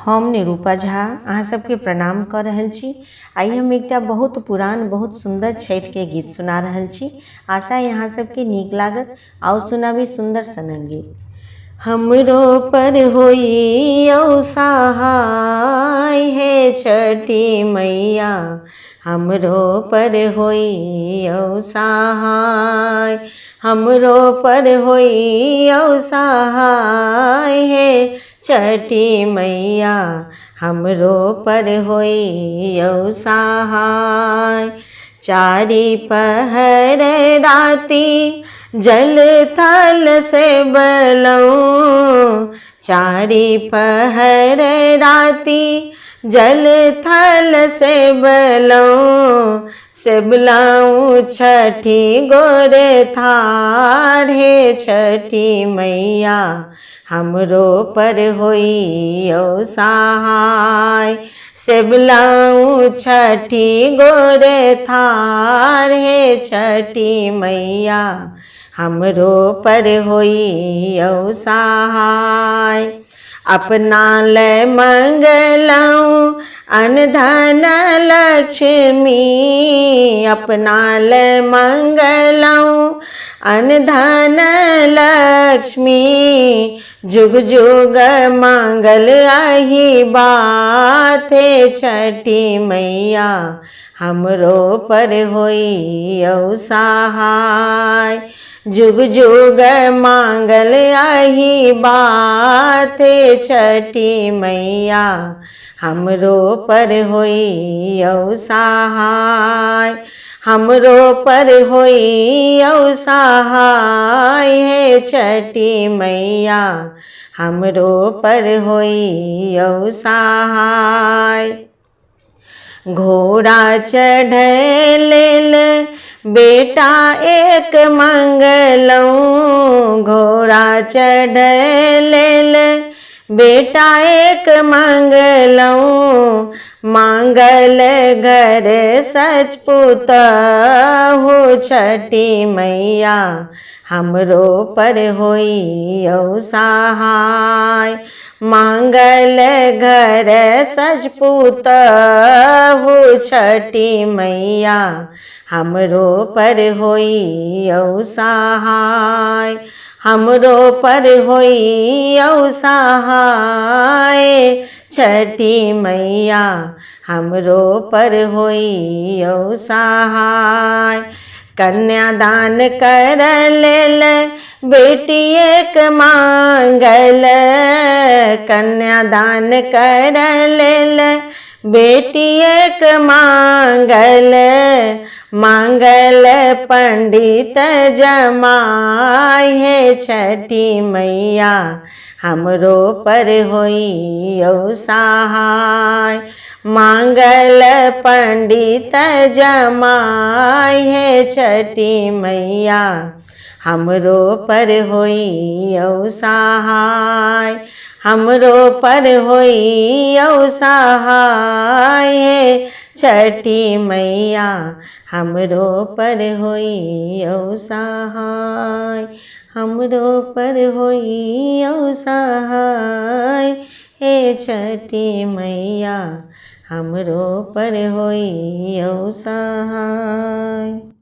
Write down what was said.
हम निरूपा झा अहाँ सबके प्रणाम कर रहल छी। आई हम एकटा बहुत पुरान बहुत सुंदर छठ के गीत सुना रहल छी। आशा है यहाँ सबके नीक लागत। आओ सुनाबी सुंदर सनक गीत। हमरो पर होई औ सहाय हे छठी मैया, हमरो पर होई औ सहाय, हमरो पर होई औ सहाय हे छठी मैया, हमरो पर होई औ सहाय। चारि पहर राति जल थल से बलऊँ, चारि पहर राति जल थल से बलऊँ, से बुलाऊँ छठी गोरे थार हे छठी मैया, हमरो पर होई औ सहाय। से बुलाऊँ छठी गोरे थार हे छठी मैया, हमरो पर होई औ सहाय। अपना ले मंगलऊँ अनधन लक्ष्मी, अपना ले मंगलऊँ अनधन लक्ष्मी, जुग जुग मंगल आही बात हे छठी मैया, हमरो पर होई औ सहाय। जुग जुग मंगल आही बात हे छठी मैया, हमरो पर होई औ सहाय, हमरो पर होई औ सहाय हे छठी मैया, हमरो पर होई औ सहाय। घोड़ा चढ़लेल बेटा एक मंगलऊँ, घोड़ा चढ़लेल बेटा एक मंगलऊँ, मांगल घर सच पुतहु छठी मैया, हमरो पर होई औ सहाय। मांगल घर सच पुतहु छठी मैया, हमरो पर होई औ सहाय, हमरो पर होई औ सहाय छठी मैया, हमरो पर होई औ सहाय। कन्यादान कर लेल बेटी एक मांगल, कन्यादान कर लेल बेटी एक मांगल, मांगल पंडित जमाय हे छठी मैया, हमरो पर होई औ सहाय। मांगल पंडित जमाय हे छठी मैया, हमरो पर होई औ सहाय, हमरो पर होई औ सहाय हे छठी मैया, हमरो पर होई औ सहाय, हमरो पर होई औ सहाय हे छठी मैया, हमरो पर होई औ सहाय।